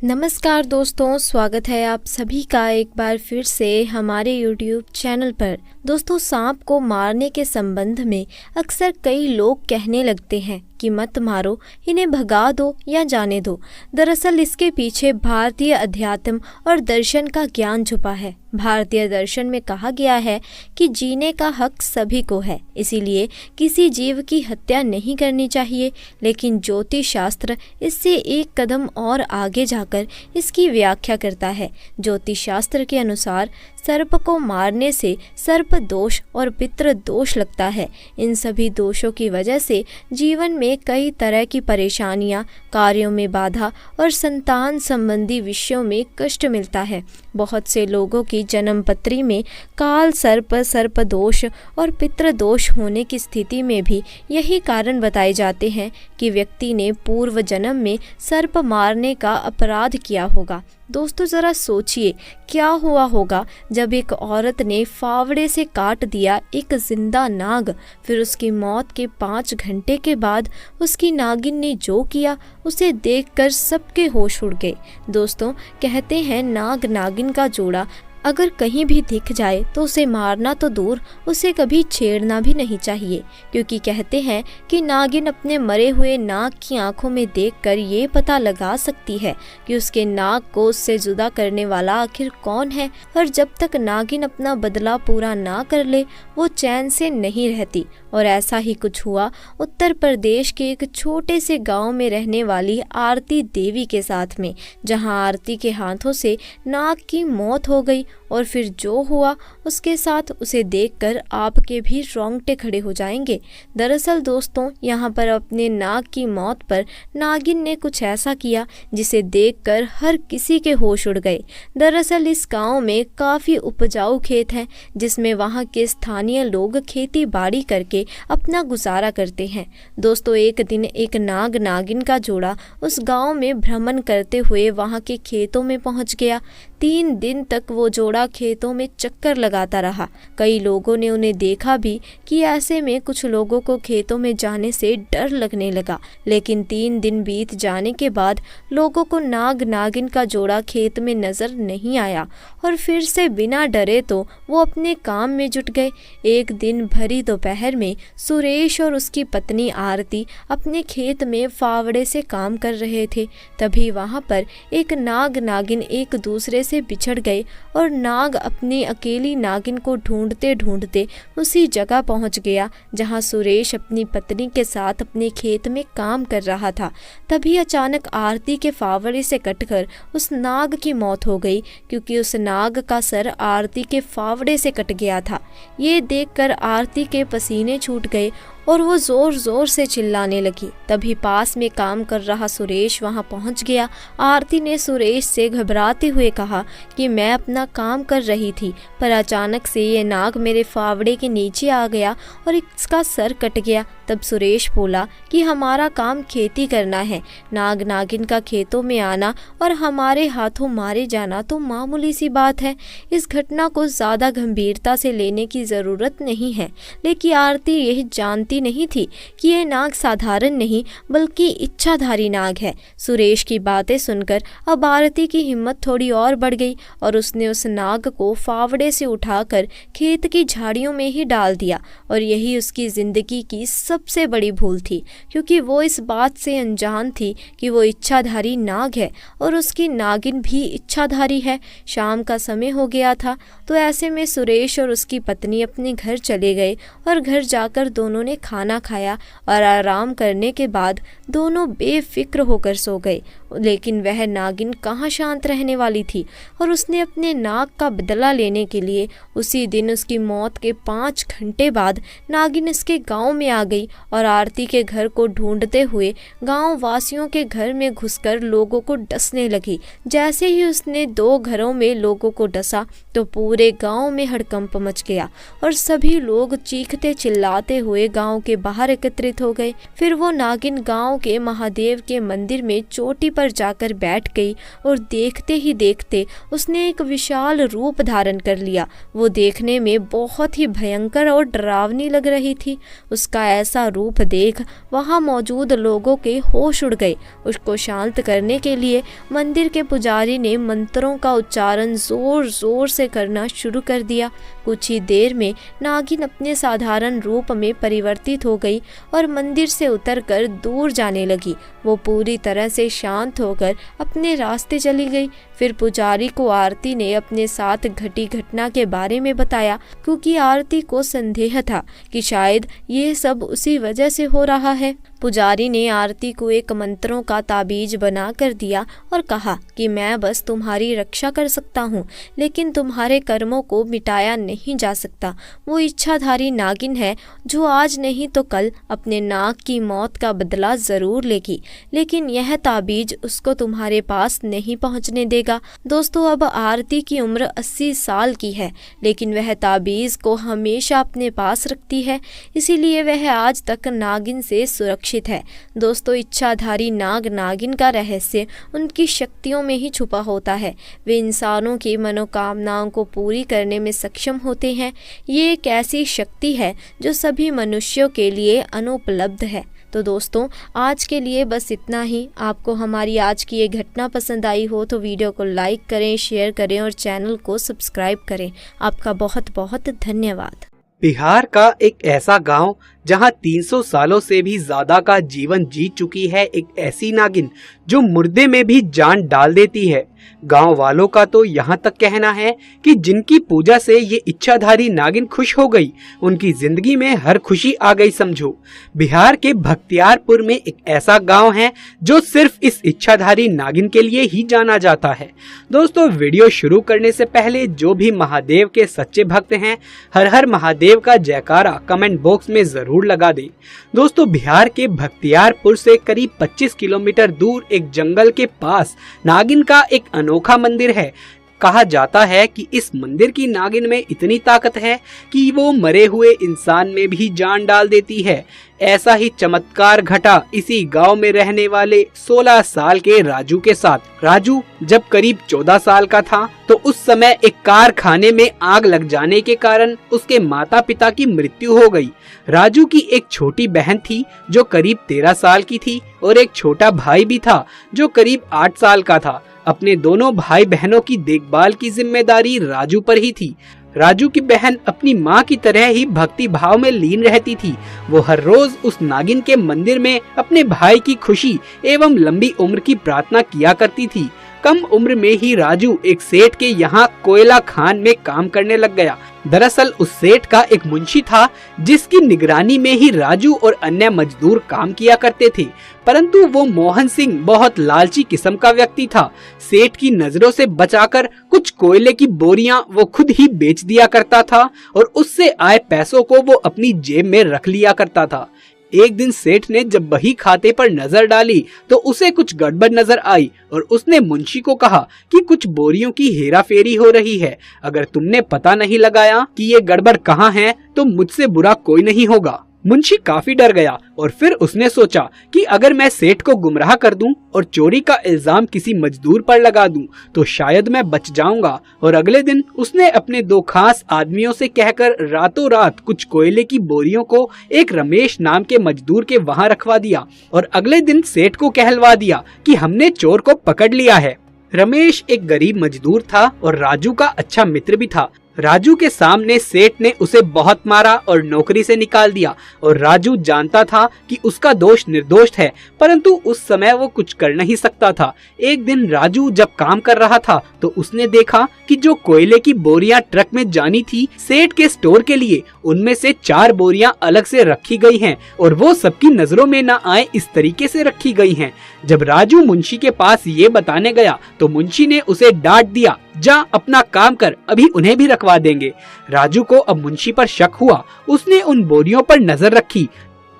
नमस्कार दोस्तों, स्वागत है आप सभी का एक बार फिर से हमारे YouTube चैनल पर। दोस्तों, सांप को मारने के संबंध में अक्सर कई लोग कहने लगते हैं कि मत मारो, इन्हें भगा दो या जाने दो। दरअसल इसके पीछे भारतीय अध्यात्म और दर्शन का ज्ञान छुपा है। भारतीय दर्शन में कहा गया है कि जीने का हक सभी को है, इसीलिए किसी जीव की हत्या नहीं करनी चाहिए। लेकिन ज्योतिष शास्त्र इससे एक कदम और आगे जाकर इसकी व्याख्या करता है। ज्योतिष शास्त्र के अनुसार सर्प को मारने से सर्प दोष और पितृ दोष लगता है। इन सभी दोषों की वजह से जीवन में कई तरह की परेशानियां, कार्यों में बाधा और संतान संबंधी विषयों में कष्ट मिलता है। बहुत से लोगों की जन्म पत्री में काल सर्प, सर्प दोष और पितृ दोष होने की स्थिति में भी यही कारण बताए जाते हैं कि व्यक्ति ने पूर्व जन्म में सर्प मारने का अपराध किया होगा। दोस्तों, ज़रा सोचिए क्या हुआ होगा जब एक औरत ने फावड़े से काट दिया एक जिंदा नाग। फिर उसकी मौत के 5 घंटे के बाद उसकी नागिन ने जो किया उसे देखकर सबके होश उड़ गए। दोस्तों, कहते हैं नाग नागिन का जोड़ा अगर कहीं भी दिख जाए तो उसे मारना तो दूर, उसे कभी छेड़ना भी नहीं चाहिए, क्योंकि कहते हैं कि नागिन अपने मरे हुए नाग की आंखों में देखकर ये पता लगा सकती है कि उसके नाग को उससे जुदा करने वाला आखिर कौन है। और जब तक नागिन अपना बदला पूरा ना कर ले वो चैन से नहीं रहती। और ऐसा ही कुछ हुआ उत्तर प्रदेश के एक छोटे से गांव में रहने वाली आरती देवी के साथ में, जहां आरती के हाथों से नाग की मौत हो गई। और फिर जो हुआ उसके साथ उसे देखकर आपके भी रोंगटे खड़े हो जाएंगे। दरअसल दोस्तों, यहाँ पर अपने नाग की मौत पर नागिन ने कुछ ऐसा किया जिसे देखकर हर किसी के होश उड़ गए। दरअसल इस गांव में काफ़ी उपजाऊ खेत हैं, जिसमें वहाँ के स्थानीय लोग खेती बाड़ी करके अपना गुजारा करते हैं। दोस्तों, एक दिन एक नाग नागिन का जोड़ा उस गांव में भ्रमण करते हुए वहाँ के खेतों में पहुँच गया। 3 दिन तक वो जोड़ा खेतों में चक्कर लगाता रहा। कई लोगों ने उन्हें देखा भी कि ऐसे में कुछ लोगों को खेतों में जाने से डर लगने लगा। लेकिन 3 दिन बीत जाने के बाद लोगों को नाग नागिन का जोड़ा खेत में नजर नहीं आया और फिर से बिना डरे तो वो अपने काम में जुट गए। एक दिन भरी दोपहर में सुरेश और उसकी पत्नी आरती अपने खेत में फावड़े से काम कर रहे थे। तभी वहाँ पर एक नाग नागिन एक दूसरे से बिछड़ गए और नाग अपनी अकेली नागिन को ढूंढते ढूंढते उसी जगह पहुंच गया जहां सुरेश अपनी पत्नी के साथ अपने खेत में काम कर रहा था। तभी अचानक आरती के फावड़े से कटकर उस नाग की मौत हो गई, क्योंकि उस नाग का सर आरती के फावड़े से कट गया था। ये देखकर आरती के पसीने छूट गए और वो जोर जोर से चिल्लाने लगी। तभी पास में काम कर रहा सुरेश वहां पहुंच गया। आरती ने सुरेश से घबराते हुए कहा कि मैं अपना काम कर रही थी, पर अचानक से ये नाग मेरे फावड़े के नीचे आ गया और इसका सर कट गया। तब सुरेश बोला कि हमारा काम खेती करना है, नाग नागिन का खेतों में आना और हमारे हाथों मारे जाना तो मामूली सी बात है। इस घटना को ज़्यादा गंभीरता से लेने की ज़रूरत नहीं है। लेकिन आरती यह जानती नहीं थी कि यह नाग साधारण नहीं बल्कि इच्छाधारी नाग है। सुरेश की बातें सुनकर अब आरती की हिम्मत थोड़ी और बढ़ गई और उसने उस नाग को फावड़े से उठाकर खेत की झाड़ियों में ही डाल दिया। और यही उसकी जिंदगी की सबसे बड़ी भूल थी, क्योंकि वो इस बात से अनजान थी कि वो इच्छाधारी नाग है और उसकी नागिन भी इच्छाधारी है। शाम का समय हो गया था, तो ऐसे में सुरेश और उसकी पत्नी अपने घर चले गए और घर जाकर दोनों ने खाना खाया और आराम करने के बाद दोनों बेफिक्र होकर सो गए। लेकिन वह नागिन कहाँ शांत रहने वाली थी और उसने अपने नाग का बदला लेने के लिए उसी दिन उसकी मौत के 5 घंटे बाद नागिन इसके गांव में आ गई और आरती के घर को ढूंढते हुए गांव वासियों के घर में घुसकर लोगों को डसने लगी। जैसे ही उसने 2 घरों में लोगों को डसा तो पूरे गांव में हड़कंप मच गया और सभी लोग चीखते चिल्लाते हुए गांव के बाहर एकत्रित हो गए। फिर वो नागिन गांव के महादेव के मंदिर में चोटी पर जाकर बैठ गई और देखते ही देखते उसने एक विशाल रूप धारण कर लिया। वो देखने में बहुत ही भयंकर और डरावनी लग रही थी। उसका ऐसा रूप देख वहाँ मौजूद लोगों के होश उड़ गए। उसको शांत करने के लिए मंदिर के पुजारी ने मंत्रों का उच्चारण जोर जोर से करना शुरू कर दिया। कुछ ही देर में नागिन अपने साधारण रूप में परिवर्तित हो गई और मंदिर से उतरकर दूर जाने लगी। वो पूरी तरह से शांत होकर अपने रास्ते चली गई। फिर पुजारी को आरती ने अपने साथ घटी घटना के बारे में बताया, क्योंकि आरती को संदेह था कि शायद ये सब उसी वजह से हो रहा है। पुजारी ने आरती को एक मंत्रों का ताबीज बना कर दिया और कहा कि मैं बस तुम्हारी रक्षा कर सकता हूँ, लेकिन तुम्हारे कर्मों को मिटाया नहीं जा सकता। वो इच्छाधारी नागिन है जो आज नहीं तो कल अपने नाग की मौत का बदला जरूर लेगी, लेकिन यह ताबीज उसको तुम्हारे पास नहीं पहुँचने देगा। दोस्तों, अब आरती की उम्र 80 साल की है, लेकिन वह ताबीज को हमेशा अपने पास रखती है, इसीलिए वह आज तक नागिन से सुरक्षित है। दोस्तों, इच्छाधारी नाग नागिन का रहस्य उनकी शक्तियों में ही छुपा होता है। वे इंसानों की मनोकामनाओं को पूरी करने में सक्षम होते हैं। ये एक ऐसी शक्ति है जो सभी मनुष्यों के लिए अनुपलब्ध है। तो दोस्तों, आज के लिए बस इतना ही। आपको हमारी आज की ये घटना पसंद आई हो तो वीडियो को लाइक करें, शेयर करें और चैनल को सब्सक्राइब करें। आपका बहुत बहुत धन्यवाद। बिहार का एक ऐसा गांव जहां 300 सालों से भी ज्यादा का जीवन जी चुकी है एक ऐसी नागिन जो मुर्दे में भी जान डाल देती है। गांव वालों का तो यहाँ तक कहना है कि जिनकी पूजा से ये इच्छाधारी नागिन खुश हो गई, उनकी जिंदगी में हर खुशी आ गई समझो। बिहार के बख्तियारपुर में एक ऐसा गांव है जो सिर्फ इस इच्छाधारी नागिन के लिए ही जाना जाता है। दोस्तों, वीडियो शुरू करने से पहले जो भी महादेव के सच्चे भक्त हैं, हर हर महादेव का जयकारा कमेंट बॉक्स में जरूर लगा दें। दोस्तों, बिहार के बख्तियारपुर से करीब 25 किलोमीटर दूर एक जंगल के पास नागिन का एक अनोखा मंदिर है। कहा जाता है कि इस मंदिर की नागिन में इतनी ताकत है कि वो मरे हुए इंसान में भी जान डाल देती है। ऐसा ही चमत्कार घटा इसी गांव में रहने वाले 16 साल के राजू के साथ। राजू जब करीब 14 साल का था तो उस समय एक कारखाने में आग लग जाने के कारण उसके माता पिता की मृत्यु हो गई। राजू की एक छोटी बहन थी जो करीब 13 साल की थी और एक छोटा भाई भी था जो करीब 8 साल का था। अपने दोनों भाई बहनों की देखभाल की जिम्मेदारी राजू पर ही थी। राजू की बहन अपनी माँ की तरह ही भक्ति भाव में लीन रहती थी। वो हर रोज उस नागिन के मंदिर में अपने भाई की खुशी एवं लंबी उम्र की प्रार्थना किया करती थी। कम उम्र में ही राजू एक सेठ के यहाँ कोयला खान में काम करने लग गया। दरअसल उस सेठ का एक मुंशी था जिसकी निगरानी में ही राजू और अन्य मजदूर काम किया करते थे, परंतु वो मोहन सिंह बहुत लालची किस्म का व्यक्ति था। सेठ की नजरों से बचाकर कुछ कोयले की बोरियां वो खुद ही बेच दिया करता था और उससे आए पैसों को वो अपनी जेब में रख लिया करता था। एक दिन सेठ ने जब बही खाते पर नजर डाली तो उसे कुछ गड़बड़ नजर आई और उसने मुंशी को कहा कि कुछ बोरियों की हेराफेरी हो रही है। अगर तुमने पता नहीं लगाया कि ये गड़बड़ कहाँ है तो मुझसे बुरा कोई नहीं होगा। मुंशी काफी डर गया और फिर उसने सोचा कि अगर मैं सेठ को गुमराह कर दूं और चोरी का इल्जाम किसी मजदूर पर लगा दूं तो शायद मैं बच जाऊंगा। और अगले दिन उसने अपने 2 खास आदमियों से कहकर रातों रात कुछ कोयले की बोरियों को एक रमेश नाम के मजदूर के वहां रखवा दिया और अगले दिन सेठ को कहलवा दिया कि हमने चोर को पकड़ लिया है। रमेश एक गरीब मजदूर था और राजू का अच्छा मित्र भी था। राजू के सामने सेठ ने उसे बहुत मारा और नौकरी से निकाल दिया और राजू जानता था कि उसका दोष निर्दोष है, परंतु उस समय वो कुछ कर नहीं सकता था। एक दिन राजू जब काम कर रहा था तो उसने देखा कि जो कोयले की बोरियां ट्रक में जानी थी सेठ के स्टोर के लिए, उनमें से 4 बोरियां अलग से रखी गई हैं और वो सबकी नजरों में न आए इस तरीके से रखी गई हैं। जब राजू मुंशी के पास ये बताने गया तो मुंशी ने उसे डांट दिया, जा अपना काम कर, अभी उन्हें भी रखवा देंगे। राजू को अब मुंशी पर शक हुआ। उसने उन बोरियों पर नजर रखी।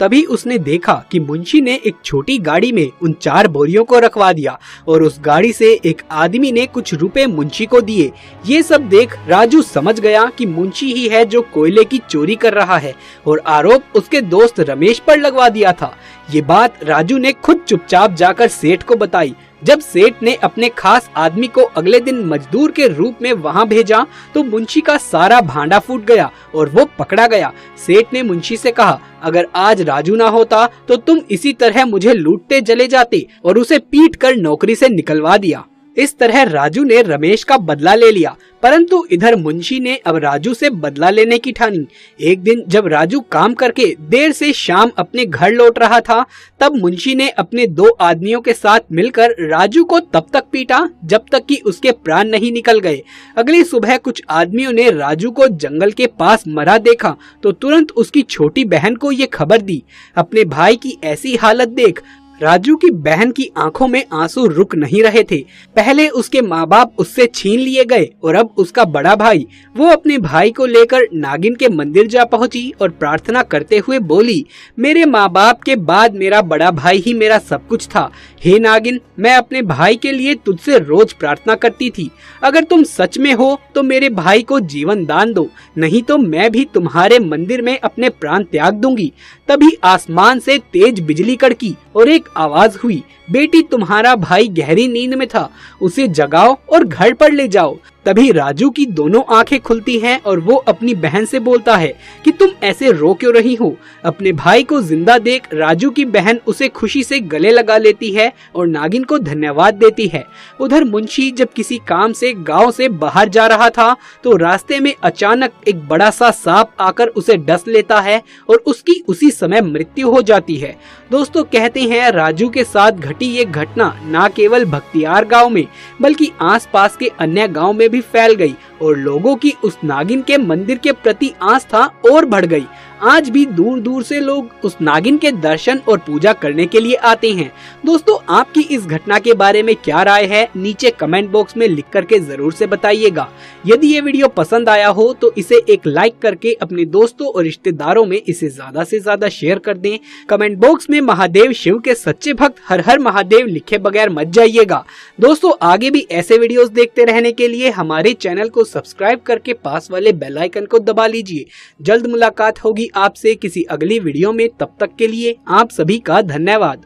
तभी उसने देखा कि मुंशी ने एक छोटी गाड़ी में उन 4 बोरियों को रखवा दिया और उस गाड़ी से एक आदमी ने कुछ रुपए मुंशी को दिए। ये सब देख राजू समझ गया कि मुंशी ही है जो कोयले की चोरी कर रहा है और आरोप उसके दोस्त रमेश पर लगवा दिया था। ये बात राजू ने खुद चुपचाप जाकर सेठ को बताई। जब सेठ ने अपने खास आदमी को अगले दिन मजदूर के रूप में वहां भेजा तो मुंशी का सारा भांडा फूट गया और वो पकड़ा गया। सेठ ने मुंशी से कहा, अगर आज राजू ना होता तो तुम इसी तरह मुझे लूटते चले जाते, और उसे पीट कर नौकरी से निकलवा दिया। इस तरह राजू ने रमेश का बदला ले लिया, परंतु इधर मुंशी ने अब राजू से बदला लेने की ठानी। एक दिन जब राजू काम करके देर से शाम अपने घर लौट रहा था, तब मुंशी ने अपने 2 आदमियों के साथ मिलकर राजू को तब तक पीटा जब तक कि उसके प्राण नहीं निकल गए। अगली सुबह कुछ आदमियों ने राजू को जंगल के पास मरा देखा तो तुरंत उसकी छोटी बहन को ये खबर दी। अपने भाई की ऐसी हालत देख राजू की बहन की आंखों में आंसू रुक नहीं रहे थे। पहले उसके माँ बाप उससे छीन लिए गए और अब उसका बड़ा भाई, वो अपने भाई को लेकर नागिन के मंदिर जा पहुंची और प्रार्थना करते हुए बोली, मेरे माँ बाप के बाद मेरा बड़ा भाई ही मेरा सब कुछ था। हे नागिन, मैं अपने भाई के लिए तुझसे रोज प्रार्थना करती थी। अगर तुम सच में हो तो मेरे भाई को जीवन दान दो, नहीं तो मैं भी तुम्हारे मंदिर में अपने प्राण त्याग दूंगी। तभी आसमान से तेज बिजली कड़की और एक आवाज हुई, बेटी तुम्हारा भाई गहरी नींद में था, उसे जगाओ और घर पर ले जाओ। तभी राजू की दोनों आंखें खुलती हैं और वो अपनी बहन से बोलता है कि तुम ऐसे रो क्यों रही हो। अपने भाई को जिंदा देख राजू की बहन उसे खुशी से गले लगा लेती है और नागिन को धन्यवाद देती है। उधर मुंशी जब किसी काम से गांव से बाहर जा रहा था तो रास्ते में अचानक एक बड़ा सा सांप आकर उसे डस लेता है और उसकी उसी समय मृत्यु हो जाती है। दोस्तों, कहते हैं राजू के साथ घटी ये घटना न केवल भक्तियार गांव में बल्कि आसपास के अन्य गांव में भी फैल गई और लोगों की उस नागिन के मंदिर के प्रति आस्था और बढ़ गई। आज भी दूर दूर से लोग उस नागिन के दर्शन और पूजा करने के लिए आते हैं। दोस्तों, आपकी इस घटना के बारे में क्या राय है, नीचे कमेंट बॉक्स में लिख करके जरूर से बताइएगा। यदि ये वीडियो पसंद आया हो तो इसे एक लाइक करके अपने दोस्तों और रिश्तेदारों में इसे ज्यादा से ज्यादा शेयर कर दें। कमेंट बॉक्स में महादेव शिव के सच्चे भक्त हर हर महादेव लिखे बगैर मत जाइएगा। दोस्तों, आगे भी ऐसे वीडियोस देखते रहने के लिए हमारे चैनल को सब्सक्राइब करके पास वाले बेल आइकन को दबा लीजिए। जल्द मुलाकात होगी आपसे किसी अगली वीडियो में, तब तक के लिए आप सभी का धन्यवाद।